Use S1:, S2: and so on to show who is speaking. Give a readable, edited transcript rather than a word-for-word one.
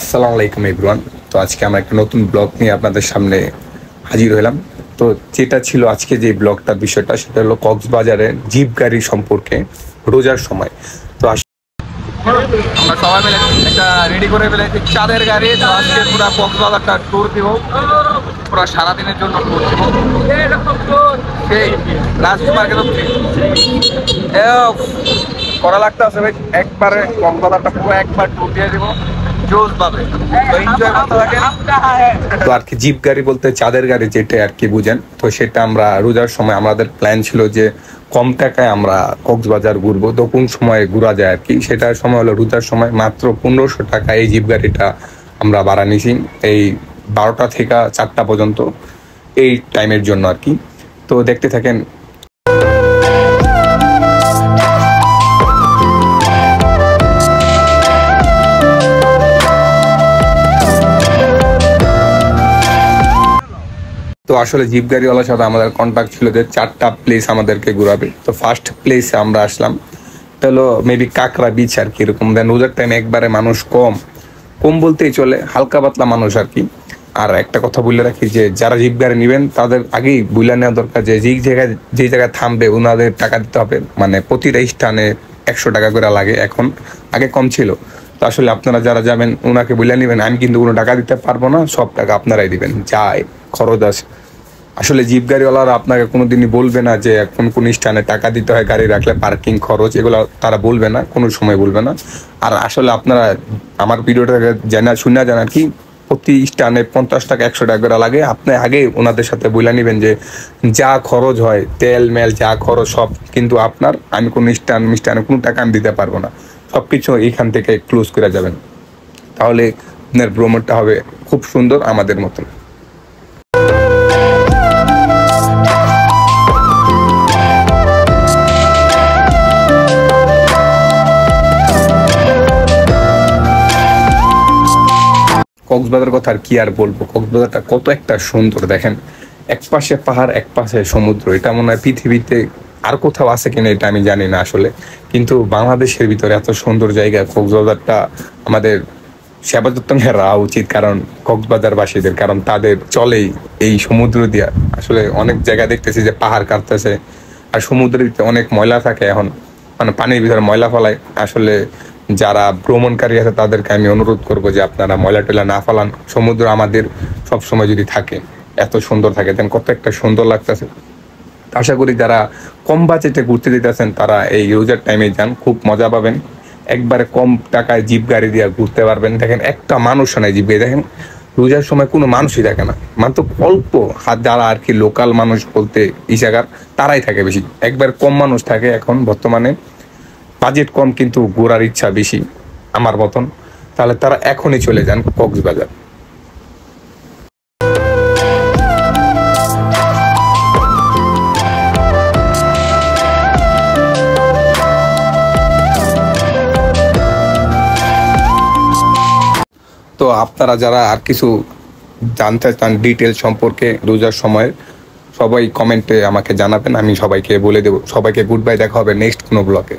S1: আসসালামু আলাইকুম এভরিওয়ান। তো আজকে আমরা একটা নতুন ব্লগ নিয়ে আপনাদের সামনে হাজির হলাম। তো যেটা ছিল আজকে যে ব্লগটার বিষয়টা, সেটা হলো কক্সবাজারের জিপ গাড়ি সম্পর্কে রোজার সময়। তো আমরা সবাই মিলে একটা রেডি করে ফেলেছি চাঁদের গাড়ি। তো আজকে পুরো কক্সবাজারটা ট্যুর দিব, পুরো সারাদিনের জন্য ট্যুর দিব। সেই লাস্ট মার্কেট করা লাগতে আছে ভাই, একবারে কক্সবাজারটা পুরো একবার ট্যুর দিয়ে দিব। তো আর কি জিপ গাড়ি বলতে চাঁদের গাড়ি যেটা আর কি বুঝেন। তো সেটা আমরা রোজার সময় আমাদের প্ল্যান ছিল যে কম টাকায় আমরা কক্সবাজার ঘুরবো। তো কোন সময় ঘোরা যায় আর কি, সেটার সময় হলো রোজার সময়। মাত্র 1500 টাকা এই জিপ গাড়িটা আমরা ভাড়া নিছি, এই 12টা থেকে 4টা পর্যন্ত এই টাইমের জন্য আর কি। তো দেখতে থাকেন। তো আসলে জিপ গাড়িওয়ালার সাথে আমাদের কন্ট্যাক্ট ছিল যে 4টা প্লেস আমাদেরকে ঘুরাবে। তো ফার্স্ট প্লেসে আমরা আসলাম, এটা হলো মেবি কাঁকড়া বিচ আর কি। এরকম দেন রোজার টাইম একবারে মানুষ কম কম বলতেই চলে, হালকা পাতলা মানুষ আর কি। আর একটা কথা বলে রাখি যে যারা জিপ গাড়ি নেবেন তাদের আগেই বুঝলে নেওয়া দরকার যে যে জায়গায় থামবে ওনাদের টাকা দিতে হবে। মানে প্রতিটা স্থানে 100 টাকা করে লাগে এখন, আগে কম ছিল। তো আসলে আপনারা যারা যাবেন ওনাকে বুঝলে নেবেন, আমি কিন্তু কোনো টাকা দিতে পারবো না, সব টাকা আপনারাই দিবেন যা খরচ আছে। আসলে জিপ গাড়িওয়ালারা আপনাকে কোনোদিনই বলবে না যে কোন কোন স্থানে টাকা দিতে হয়, গাড়ি রাখলে পার্কিং খরচ, এগুলো তারা বলবে না, কোনো সময় বলবে না। আর আসলে আপনারা আমার ভিডিওটা শুনে জানার কি, প্রতি স্থানে 50 টাকা 100 টাকা করে লাগে। আপনি আগে ওনাদের সাথে বলে নেবেন যে যা খরচ হয় তেল মেল যা খরচ সব কিন্তু আপনার, আমি কোনো স্থানে কোনো টাকা আমি দিতে পারবো না, সব কিছু এইখান থেকে ক্লোজ করে যাবেন। তাহলে আপনার ভ্রমণটা হবে খুব সুন্দর আমাদের মতন। কক্সবাজার কথা আর কি আর বলবো, কক্সবাজারটা কত একটা সুন্দর দেখেন। এক পাশে পাহাড় এক পাশে সমুদ্র, এটা মনে হয় পৃথিবীতে আর কোথাও আছে কিনা এটা আমি জানি না আসলে, কিন্তু বাংলাদেশের ভিতরে এত সুন্দর জায়গা কক্সবাজারটা আমাদের সেবা যত্ন রাখা উচিত। কারণ কক্সবাজারবাসীদের, কারণ তাদের চলেই এই সমুদ্র দিয়া। আসলে অনেক জায়গা দেখতেছি যে পাহাড় কাটতেছে আর সমুদ্রের ভিতরে অনেক ময়লা থাকে, এখন মানে পানির ভিতরে ময়লা ফেলায়। আসলে যারা ভ্রমণকারী আছে তাদেরকে আমি অনুরোধ করবো যে আপনারা ময়লা টয়লা না ফালান। সমুদ্র আমাদের সব সময় যদি থাকে, এত সুন্দর থাকে, দেন কত একটা সুন্দর লাগতেছে। আশা করি যারা কম বাজেটে ঘুরতে দিতেছেন তারা এই রোজার টাইমে যান, খুব মজা পাবেন। একবারে কম টাকায় জিপ গাড়ি দিয়ে ঘুরতে পারবেন। দেখেন একটা মানুষ নাই জিপ গাড়ি, দেখেন রোজার সময় কোনো মানুষই থাকে না, মাত্র অল্প হাত যারা আর কি লোকাল মানুষ বলতে ইশাকার তারাই থাকে বেশি, একবার কম মানুষ থাকে এখন বর্তমানে। বাজেট কম কিন্তু ঘোরার ইচ্ছা বেশি আমার মতন, তাহলে তারা এখনই চলে যান কক্সবাজার। তো আপনারা যারা আর কিছু জানতে চান ডিটেল সম্পর্কে রোজার সময়, সবাই কমেন্টে আমাকে জানাবেন, আমি সবাইকে বলে দেবো। সবাইকে গুড বাই, দেখা হবে নেক্সট কোনো ব্লগে।